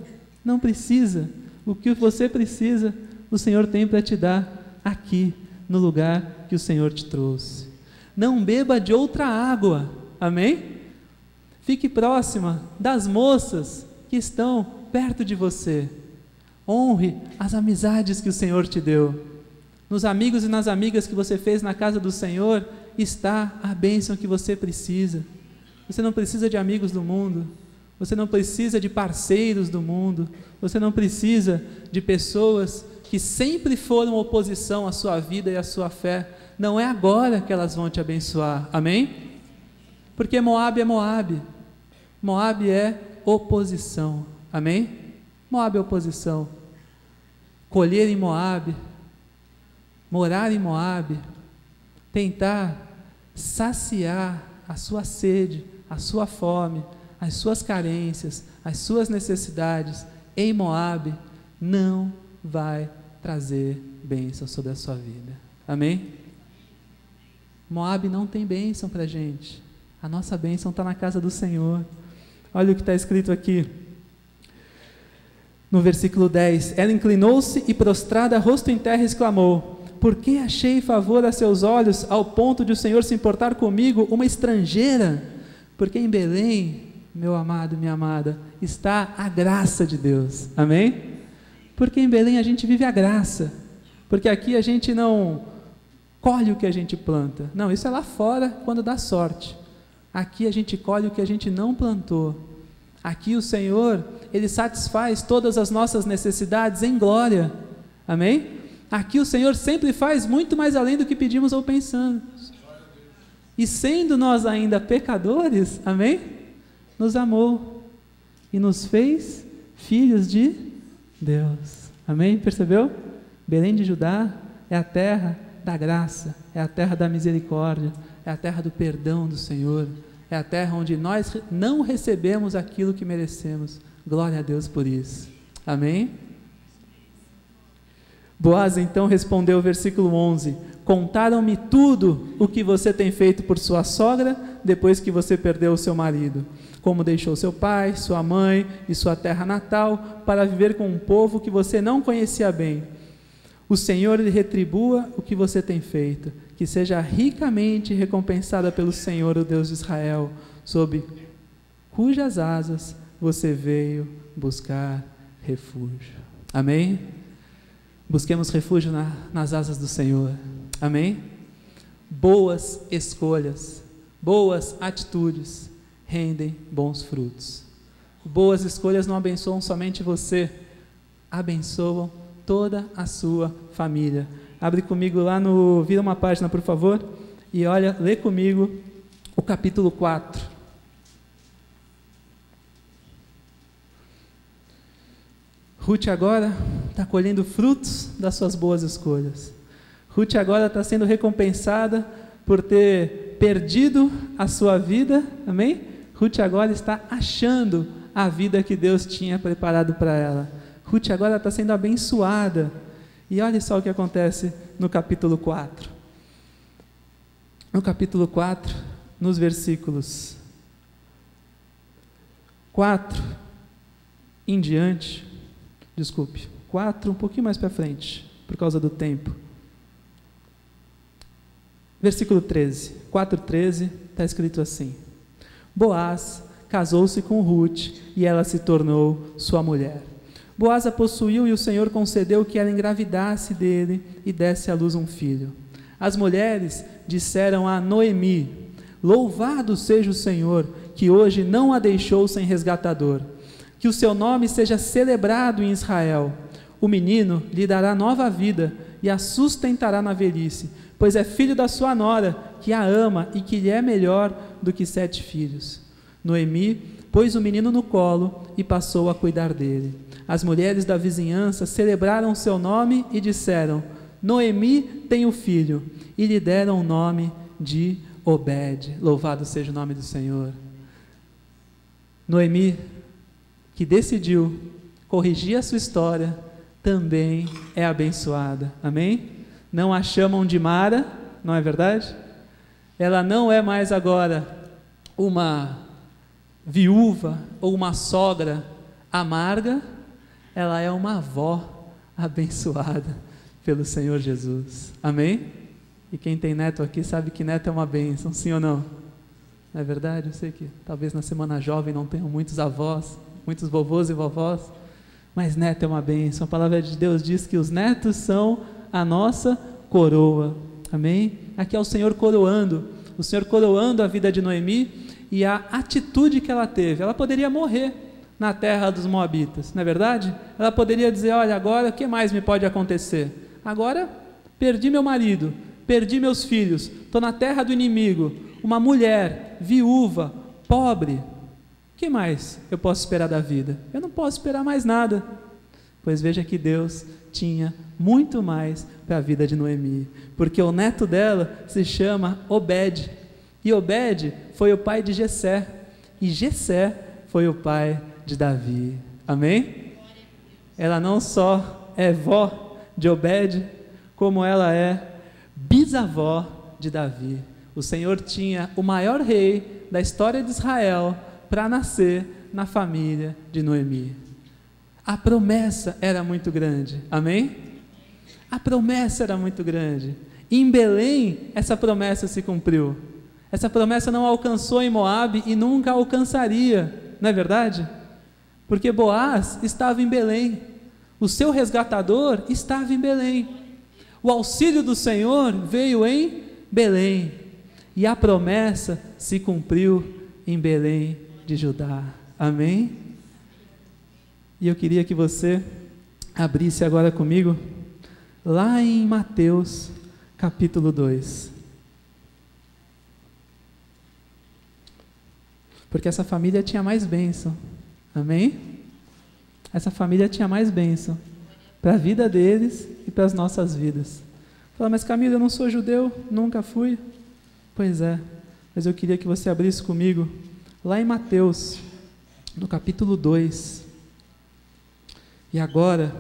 não precisa. O que você precisa, o Senhor tem para te dar aqui, no lugar que o Senhor te trouxe. Não beba de outra água, amém? Fique próxima das moças que estão perto de você. Honre as amizades que o Senhor te deu. Nos amigos e nas amigas que você fez na casa do Senhor, está a bênção que você precisa. Você não precisa de amigos do mundo, você não precisa de parceiros do mundo, você não precisa de pessoas que sempre foram oposição à sua vida e à sua fé. Não é agora que elas vão te abençoar, amém? Porque Moabe é Moabe. Moabe é oposição, amém? Moabe é oposição. Colher em Moabe, morar em Moabe, tentar saciar a sua sede, a sua fome, as suas carências, as suas necessidades em Moabe, não vai trazer bênção sobre a sua vida, amém? Moabe não tem bênção para a gente, a nossa bênção está na casa do Senhor. Olha o que está escrito aqui, no versículo 10, ela inclinou-se e prostrada, rosto em terra, exclamou: por que achei favor a seus olhos, ao ponto de o Senhor se importar comigo, uma estrangeira? Porque em Belém, meu amado, minha amada, está a graça de Deus, amém? Porque em Belém a gente vive a graça, porque aqui a gente não colhe o que a gente planta, não, isso é lá fora quando dá sorte, aqui a gente colhe o que a gente não plantou, aqui o Senhor, Ele satisfaz todas as nossas necessidades em glória, amém? Aqui o Senhor sempre faz muito mais além do que pedimos ou pensamos, e sendo nós ainda pecadores, amém? Nos amou e nos fez filhos de Deus, amém? Percebeu? Belém de Judá é a terra da graça, é a terra da misericórdia, é a terra do perdão do Senhor, é a terra onde nós não recebemos aquilo que merecemos. Glória a Deus por isso, amém? Boaz então respondeu, versículo 11, contaram-me tudo o que você tem feito por sua sogra, depois que você perdeu o seu marido, como deixou seu pai, sua mãe e sua terra natal, para viver com um povo que você não conhecia bem. O Senhor lhe retribua o que você tem feito, que seja ricamente recompensada pelo Senhor, o Deus de Israel, sob cujas asas você veio buscar refúgio. Amém? Busquemos refúgio nas asas do Senhor, amém? Boas escolhas, boas atitudes rendem bons frutos. Boas escolhas não abençoam somente você, abençoam toda a sua família. Abre comigo lá vira uma página por favor, e olha, lê comigo o capítulo 4. Ruth agora está colhendo frutos das suas boas escolhas. Ruth agora está sendo recompensada por ter perdido a sua vida, amém? Ruth agora está achando a vida que Deus tinha preparado para ela. Ruth agora está sendo abençoada. E olha só o que acontece no capítulo 4. No capítulo 4, nos versículos 4 em diante, 4, um pouquinho mais para frente, por causa do tempo. Versículo 13, 4:13, está escrito assim: Boaz casou-se com Ruth e ela se tornou sua mulher. Boaz a possuiu e o Senhor concedeu que ela engravidasse dele e desse à luz um filho. As mulheres disseram a Noemi: Louvado seja o Senhor, que hoje não a deixou sem resgatador. Que o seu nome seja celebrado em Israel. O menino lhe dará nova vida e a sustentará na velhice, pois é filho da sua nora, que a ama e que lhe é melhor do que 7 filhos. Noemi pôs o menino no colo e passou a cuidar dele. As mulheres da vizinhança celebraram o seu nome e disseram: Noemi tem um filho, e lhe deram o nome de Obed. Louvado seja o nome do Senhor. Noemi, que decidiu corrigir a sua história, também é abençoada. Amém? Não a chamam de Mara, não é verdade? Ela não é mais agora uma viúva ou uma sogra amarga, ela é uma avó abençoada pelo Senhor Jesus. Amém? E quem tem neto aqui sabe que neto é uma bênção, sim ou não? Não é verdade? Eu sei que talvez na semana jovem não tenham muitos avós, muitos vovôs e vovós, mas neto é uma bênção. A palavra de Deus diz que os netos são a nossa coroa. Amém? Aqui é o Senhor coroando a vida de Noemi e a atitude que ela teve. Ela poderia morrer na terra dos moabitas, não é verdade? Ela poderia dizer: olha, agora o que mais me pode acontecer? Agora perdi meu marido, perdi meus filhos, estou na terra do inimigo, uma mulher, viúva, pobre, o que mais eu posso esperar da vida? Eu não posso esperar mais nada. Pois veja que Deus tinha muito mais para a vida de Noemi, porque o neto dela se chama Obed, e Obed foi o pai de Jessé, e Jessé foi o pai de Davi. Amém? Ela não só é vó de Obed, como ela é bisavó de Davi. O Senhor tinha o maior rei da história de Israel para nascer na família de Noemi. A promessa era muito grande, amém? A promessa era muito grande. Em Belém, essa promessa se cumpriu. Essa promessa não alcançou em Moabe e nunca alcançaria, não é verdade? Porque Boaz estava em Belém, o seu resgatador estava em Belém, o auxílio do Senhor veio em Belém, e a promessa se cumpriu em Belém de Judá, amém? E eu queria que você abrisse agora comigo, lá em Mateus capítulo 2, porque essa família tinha mais bênção, amém? Essa família tinha mais bênção para a vida deles e para as nossas vidas. Fala: mas Camila, eu não sou judeu, nunca fui. Pois é, mas eu queria que você abrisse comigo lá em Mateus, no capítulo 2. E agora,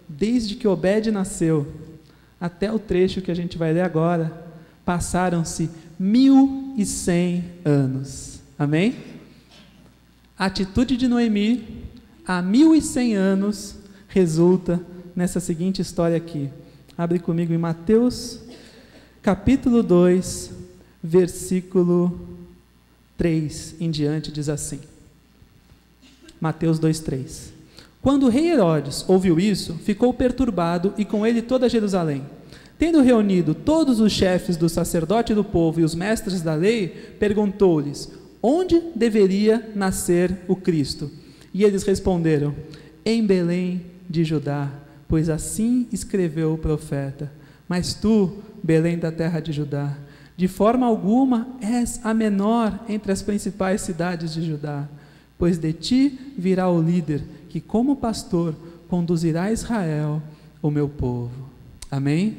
desde que Obed nasceu, até o trecho que a gente vai ler agora, passaram-se 1100 anos. Amém? A atitude de Noemi, há 1100 anos, resulta nessa seguinte história aqui. Abre comigo em Mateus, capítulo 2, versículo 3 em diante, diz assim. Mateus 2:3. Quando o rei Herodes ouviu isso, ficou perturbado e com ele toda Jerusalém. Tendo reunido todos os chefes do sacerdote do povo e os mestres da lei, perguntou-lhes: onde deveria nascer o Cristo? E eles responderam: em Belém de Judá, pois assim escreveu o profeta. Mas tu, Belém da terra de Judá, de forma alguma és a menor entre as principais cidades de Judá, pois de ti virá o líder, que como pastor conduzirá a Israel, o meu povo. Amém?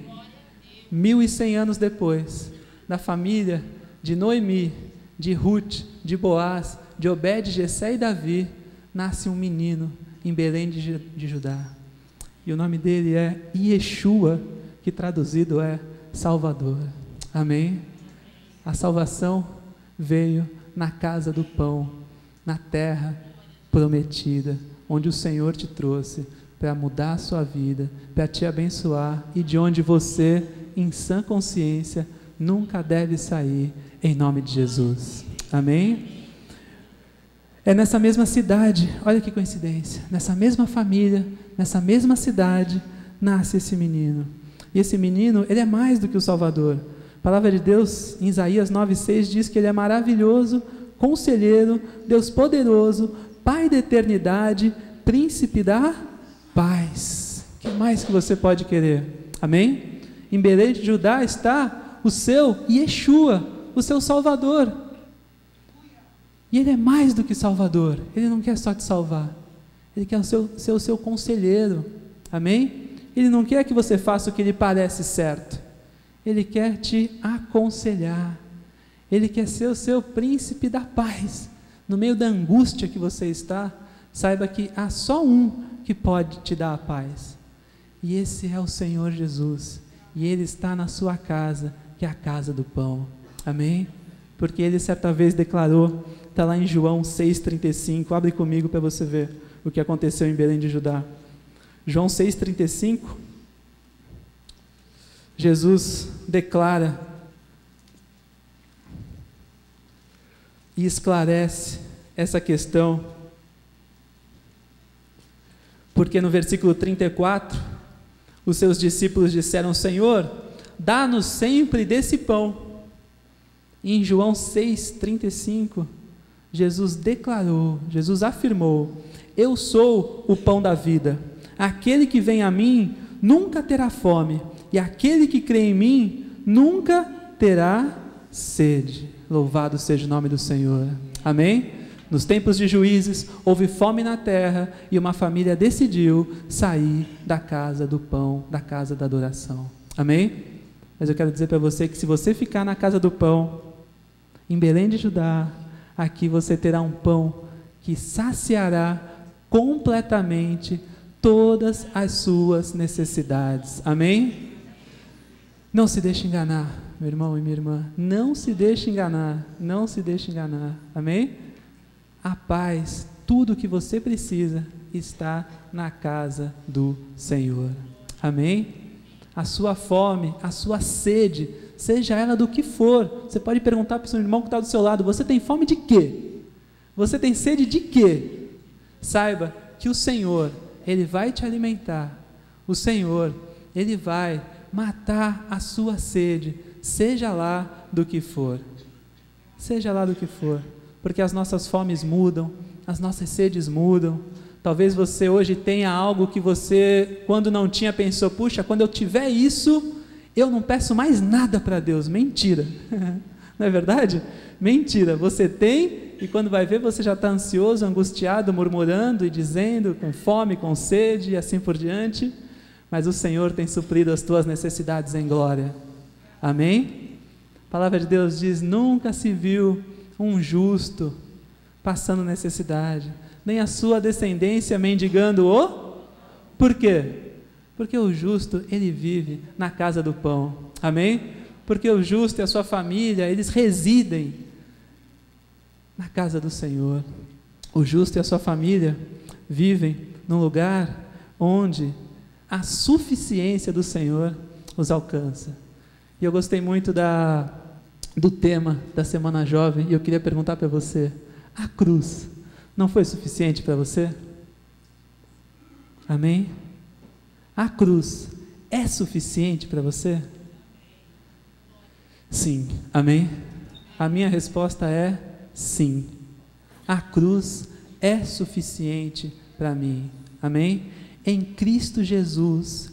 1100 anos depois, da família de Noemi, de Ruth, de Boaz, de Obed, Jessé e Davi, nasce um menino em Belém de Judá. E o nome dele é Yeshua, que traduzido é Salvador. Amém? A salvação veio na casa do pão, na terra prometida, onde o Senhor te trouxe para mudar a sua vida, para te abençoar, e de onde você, em sã consciência, nunca deve sair, em nome de Jesus. Amém? É nessa mesma cidade, olha que coincidência, nessa mesma família, nessa mesma cidade, nasce esse menino. E esse menino, ele é mais do que o Salvador. A palavra de Deus, em Isaías 9:6, diz que ele é maravilhoso, conselheiro, Deus poderoso, Pai da eternidade, príncipe da paz. O que mais que você pode querer? Amém? Em Belém de Judá está o seu Yeshua, o seu Salvador. E Ele é mais do que Salvador. Ele não quer só te salvar, Ele quer ser o seu conselheiro, amém? Ele não quer que você faça o que lhe parece certo, Ele quer te aconselhar, Ele quer ser o seu príncipe da paz. No meio da angústia que você está, saiba que há só um que pode te dar a paz, e esse é o Senhor Jesus, e Ele está na sua casa, que é a casa do pão, amém? Porque Ele certa vez declarou, está lá em João 6,35, abre comigo para você ver o que aconteceu em Belém de Judá. João 6,35, Jesus declara e esclarece essa questão, porque no versículo 34, os seus discípulos disseram: Senhor, dá-nos sempre desse pão. E em João 6,35, Jesus declarou, Jesus afirmou: eu sou o pão da vida, aquele que vem a mim nunca terá fome, e aquele que crê em mim nunca terá sede. Louvado seja o nome do Senhor, amém? Nos tempos de Juízes, houve fome na terra, e uma família decidiu sair da casa do pão, da casa da adoração, amém? Mas eu quero dizer para você que se você ficar na casa do pão, em Belém de Judá, aqui você terá um pão que saciará completamente todas as suas necessidades, amém? Não se deixe enganar, meu irmão e minha irmã, não se deixe enganar, não se deixe enganar, amém? A paz, tudo o que você precisa está na casa do Senhor, amém? A sua fome, a sua sede, seja ela do que for, você pode perguntar para o seu irmão que está do seu lado: você tem fome de quê? Você tem sede de quê? Saiba que o Senhor, Ele vai te alimentar, o Senhor, Ele vai matar a sua sede, seja lá do que for, seja lá do que for, porque as nossas fomes mudam, as nossas sedes mudam. Talvez você hoje tenha algo que você, quando não tinha, pensou: puxa, quando eu tiver isso, eu não peço mais nada para Deus. Mentira, não é verdade? Mentira, você tem, e quando vai ver, você já está ansioso, angustiado, murmurando e dizendo, com fome, com sede e assim por diante, mas o Senhor tem suprido as tuas necessidades em glória, amém? A palavra de Deus diz: nunca se viu um justo passando necessidade, nem a sua descendência mendigando por quê? Porque o justo, ele vive na casa do pão, amém? Porque o justo e a sua família, eles residem na casa do Senhor. O justo e a sua família vivem num lugar onde a suficiência do Senhor os alcança. E eu gostei muito do tema da Semana Jovem, e eu queria perguntar para você: a cruz não foi suficiente para você? Amém? A cruz é suficiente para você? Sim, amém? A minha resposta é sim. A cruz é suficiente para mim, amém? Em Cristo Jesus,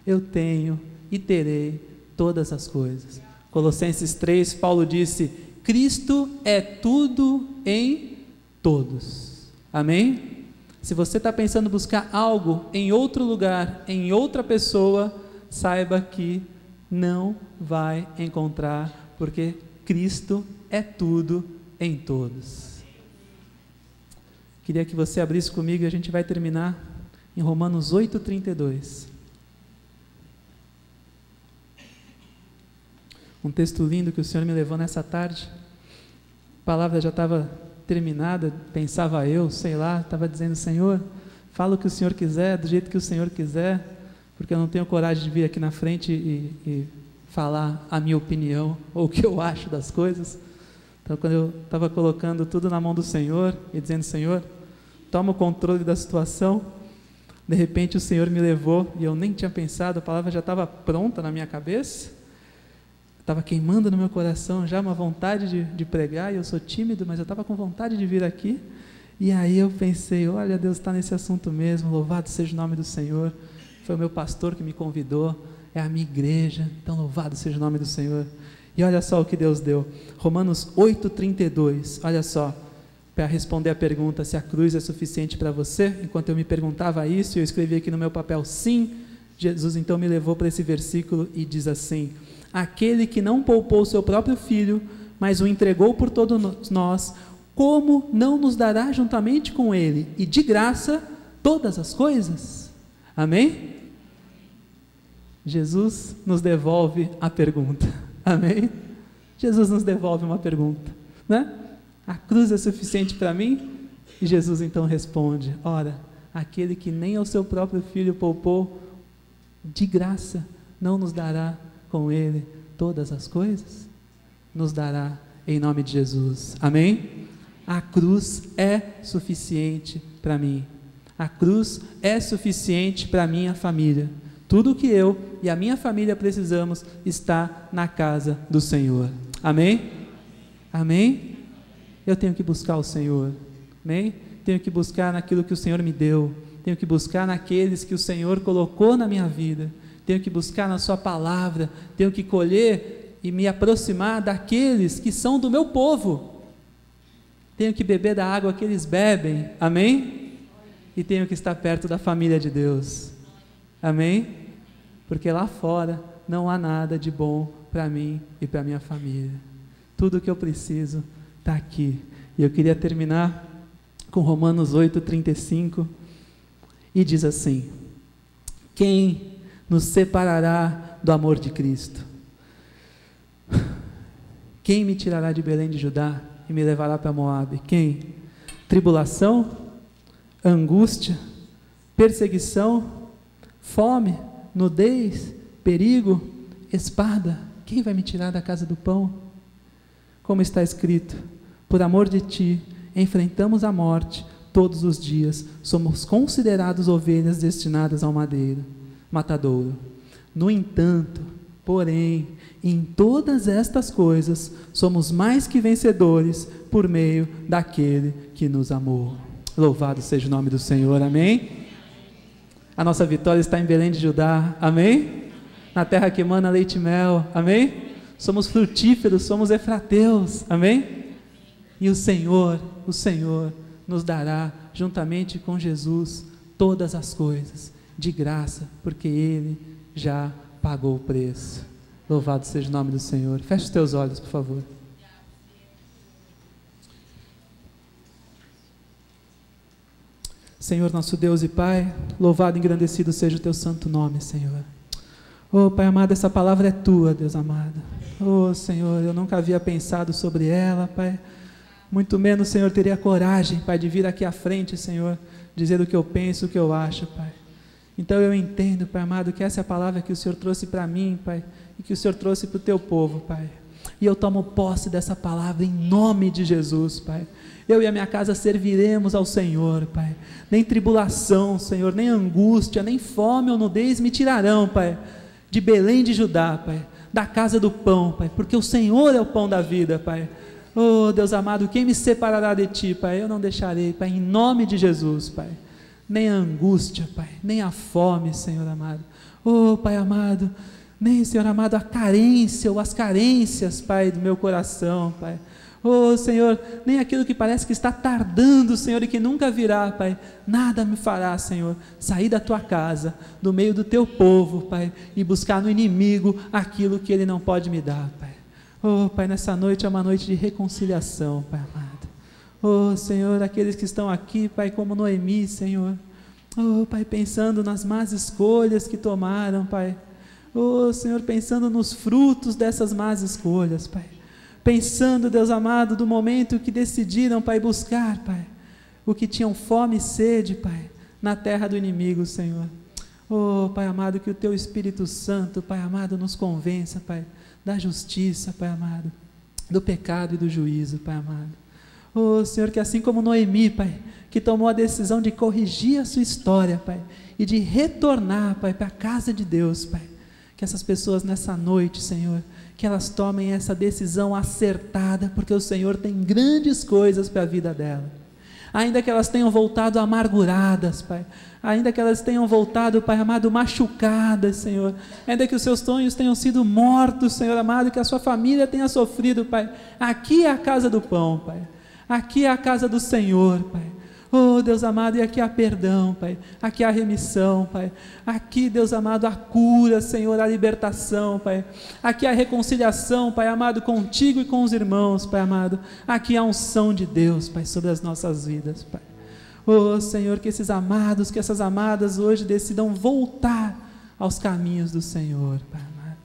eu tenho e terei todas as coisas. Colossenses 3, Paulo disse: Cristo é tudo em todos, amém? Se você está pensando em buscar algo em outro lugar, em outra pessoa, saiba que não vai encontrar, porque Cristo é tudo em todos. Queria que você abrisse comigo e a gente vai terminar em Romanos 8,32. Um texto lindo que o Senhor me levou nessa tarde. A palavra já estava terminada, pensava eu, sei lá, estava dizendo: Senhor, fala o que o Senhor quiser, do jeito que o Senhor quiser, porque eu não tenho coragem de vir aqui na frente e falar a minha opinião, ou o que eu acho das coisas. Então, quando eu estava colocando tudo na mão do Senhor, e dizendo: Senhor, toma o controle da situação, de repente o Senhor me levou, e eu nem tinha pensado, a palavra já estava pronta na minha cabeça, estava queimando no meu coração já uma vontade de pregar, e eu sou tímido, mas eu estava com vontade de vir aqui, e aí eu pensei: olha, Deus está nesse assunto mesmo, louvado seja o nome do Senhor. Foi o meu pastor que me convidou, é a minha igreja. Então louvado seja o nome do Senhor. E olha só o que Deus deu, Romanos 8,32, olha só, para responder a pergunta se a cruz é suficiente para você. Enquanto eu me perguntava isso, eu escrevi aqui no meu papel, sim. Jesus então me levou para esse versículo e diz assim: aquele que não poupou seu próprio filho, mas o entregou por todos nós, como não nos dará juntamente com ele, e de graça, todas as coisas? Amém? Jesus nos devolve a pergunta, amém? Jesus nos devolve uma pergunta, né? A cruz é suficiente para mim? E Jesus então responde: ora, aquele que nem ao seu próprio filho poupou, de graça não nos dará com ele todas as coisas? Nos dará em nome de Jesus, amém? A cruz é suficiente para mim, a cruz é suficiente para a minha família. Tudo o que eu e a minha família precisamos está na casa do Senhor, amém? Amém? Eu tenho que buscar o Senhor, amém? Tenho que buscar naquilo que o Senhor me deu, tenho que buscar naqueles que o Senhor colocou na minha vida, tenho que buscar na sua palavra, tenho que colher e me aproximar daqueles que são do meu povo, tenho que beber da água que eles bebem, amém? E tenho que estar perto da família de Deus, amém? Porque lá fora não há nada de bom para mim e para minha família, tudo o que eu preciso está aqui. E eu queria terminar com Romanos 8,35, e diz assim: quem nos separará do amor de Cristo? Quem me tirará de Belém de Judá e me levará para Moabe? Quem? Tribulação, angústia, perseguição, fome, nudez, perigo, espada. Quem vai me tirar da casa do pão? Como está escrito: por amor de ti enfrentamos a morte todos os dias, somos considerados ovelhas destinadas ao matadouro. No entanto, porém, em todas estas coisas somos mais que vencedores por meio daquele que nos amou. Louvado seja o nome do Senhor, amém? A nossa vitória está em Belém de Judá, amém? Na terra que emana leite e mel, amém? Somos frutíferos, somos efrateus, amém? E o Senhor nos dará, juntamente com Jesus, todas as coisas, de graça, porque Ele já pagou o preço. Louvado seja o nome do Senhor. Feche os teus olhos, por favor. Senhor nosso Deus e Pai, louvado e engrandecido seja o Teu santo nome, Senhor. Oh, Pai amado, essa palavra é Tua, Deus amado. Oh, Senhor, eu nunca havia pensado sobre ela, Pai. Muito menos, Senhor, teria coragem, Pai, de vir aqui à frente, Senhor, dizer o que eu penso, o que eu acho, Pai. Então eu entendo, Pai amado, que essa é a palavra que o Senhor trouxe para mim, Pai, e que o Senhor trouxe para o Teu povo, Pai. E eu tomo posse dessa palavra em nome de Jesus, Pai. Eu e a minha casa serviremos ao Senhor, Pai. Nem tribulação, Senhor, nem angústia, nem fome ou nudez me tirarão, Pai, de Belém de Judá, Pai, da casa do pão, Pai, porque o Senhor é o pão da vida, Pai. Oh, Deus amado, quem me separará de Ti, Pai? Eu não deixarei, Pai, em nome de Jesus, Pai. Nem a angústia, Pai, nem a fome, Senhor amado. Oh, Pai amado, nem, Senhor amado, a carência ou as carências, Pai, do meu coração, Pai. Oh, Senhor, nem aquilo que parece que está tardando, Senhor, e que nunca virá, Pai. Nada me fará, Senhor, sair da Tua casa, do meio do Teu povo, Pai, e buscar no inimigo aquilo que ele não pode me dar, Pai. Oh, Pai, nessa noite é uma noite de reconciliação, Pai amado. Oh, Senhor, aqueles que estão aqui, Pai, como Noemi, Senhor. Oh, Pai, pensando nas más escolhas que tomaram, Pai. Oh, Senhor, pensando nos frutos dessas más escolhas, Pai. Pensando, Deus amado, do momento que decidiram, Pai, buscar, Pai, o que tinham fome e sede, Pai, na terra do inimigo, Senhor. Oh, Pai amado, que o Teu Espírito Santo, Pai amado, nos convença, Pai, da justiça, Pai amado, do pecado e do juízo, Pai amado. Oh, Senhor, que assim como Noemi, Pai, que tomou a decisão de corrigir a sua história, Pai, e de retornar, Pai, para a casa de Deus, Pai, que essas pessoas nessa noite, Senhor, que elas tomem essa decisão acertada, porque o Senhor tem grandes coisas para a vida dela. ainda que elas tenham voltado amarguradas, Pai, ainda que elas tenham voltado, Pai amado, machucadas, Senhor, ainda que os seus sonhos tenham sido mortos, Senhor amado, que a sua família tenha sofrido, Pai, aqui é a casa do pão, Pai, aqui é a casa do Senhor, Pai. Oh, Deus amado, e aqui há perdão, Pai, aqui há remissão, Pai, aqui, Deus amado, a cura, Senhor, a libertação, Pai, aqui há reconciliação, Pai amado, contigo e com os irmãos, Pai amado, aqui há unção de Deus, Pai, sobre as nossas vidas, Pai. Oh, Senhor, que esses amados, que essas amadas hoje decidam voltar aos caminhos do Senhor, Pai amado.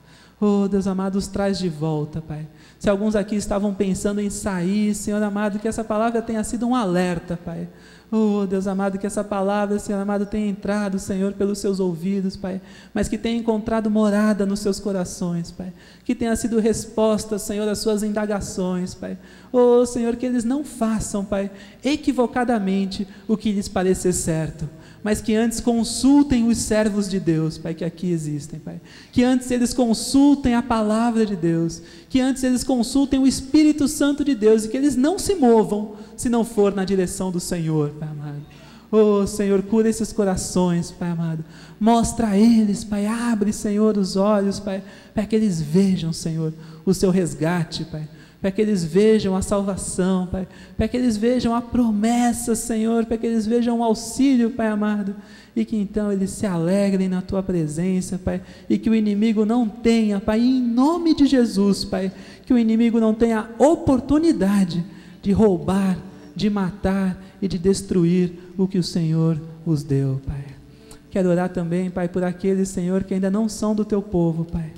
Oh, Deus amado, os traz de volta, Pai. Se alguns aqui estavam pensando em sair, Senhor amado, que essa palavra tenha sido um alerta, Pai. Oh, Deus amado, que essa palavra, Senhor amado, tenha entrado, Senhor, pelos seus ouvidos, Pai, mas que tenha encontrado morada nos seus corações, Pai, que tenha sido resposta, Senhor, às suas indagações, Pai. Oh, Senhor, que eles não façam, Pai, equivocadamente o que lhes parecer certo, mas que antes consultem os servos de Deus, Pai, que aqui existem, Pai, que antes eles consultem a palavra de Deus, que antes eles consultem o Espírito Santo de Deus, e que eles não se movam, se não for na direção do Senhor, Pai amado. Oh, Senhor, cura esses corações, Pai amado, mostra a eles, Pai, abre, Senhor, os olhos, Pai, para que eles vejam, Senhor, o seu resgate, Pai, para que eles vejam a salvação, Pai, para que eles vejam a promessa, Senhor, para que eles vejam o auxílio, Pai amado, e que então eles se alegrem na Tua presença, Pai, e que o inimigo não tenha, Pai, em nome de Jesus, Pai, que o inimigo não tenha oportunidade de roubar, de matar e de destruir o que o Senhor os deu, Pai. Quero orar também, Pai, por aqueles, Senhor, que ainda não são do Teu povo, Pai,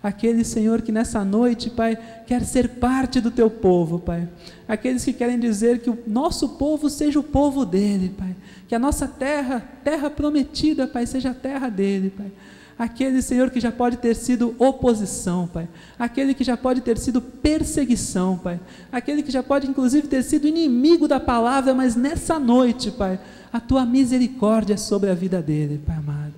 aqueles, Senhor, que nessa noite, Pai, quer ser parte do Teu povo, Pai, aqueles que querem dizer que o nosso povo seja o povo dele, Pai, que a nossa terra, terra prometida, Pai, seja a terra dele, Pai, aquele, Senhor, que já pode ter sido oposição, Pai, aquele que já pode ter sido perseguição, Pai, aquele que já pode inclusive ter sido inimigo da palavra, mas nessa noite, Pai, a Tua misericórdia é sobre a vida dele, Pai amado.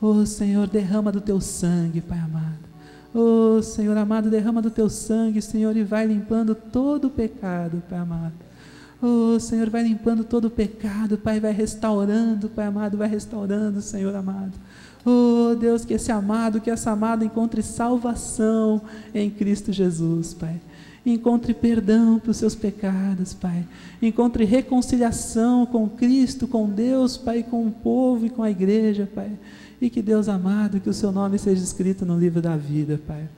Oh, Senhor, derrama do Teu sangue, Pai amado. Oh, Senhor amado, derrama do Teu sangue, Senhor, e vai limpando todo o pecado, Pai amado. Oh, Senhor, vai limpando todo o pecado, Pai, vai restaurando, Pai amado, vai restaurando, Senhor amado. Oh, Deus, que esse amado, que essa amada encontre salvação em Cristo Jesus, Pai. Encontre perdão pelos seus pecados, Pai. Encontre reconciliação com Cristo, com Deus, Pai, com o povo e com a igreja, Pai. E que Deus amado, que o seu nome seja escrito no livro da vida, Pai.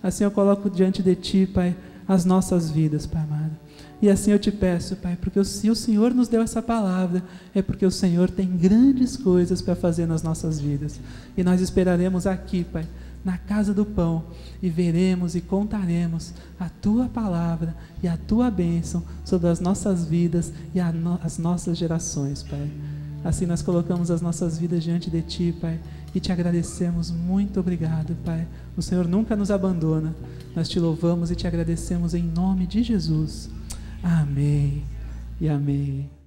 Assim eu coloco diante de Ti, Pai, as nossas vidas, Pai amado. E assim eu te peço, Pai, porque se o Senhor nos deu essa palavra, é porque o Senhor tem grandes coisas para fazer nas nossas vidas. E nós esperaremos aqui, Pai, na casa do pão, e veremos e contaremos a Tua palavra e a Tua bênção sobre as nossas vidas e as nossas gerações, Pai. Assim nós colocamos as nossas vidas diante de Ti, Pai, e Te agradecemos. Muito obrigado, Pai. O Senhor nunca nos abandona. Nós Te louvamos e Te agradecemos em nome de Jesus. Amém e amém.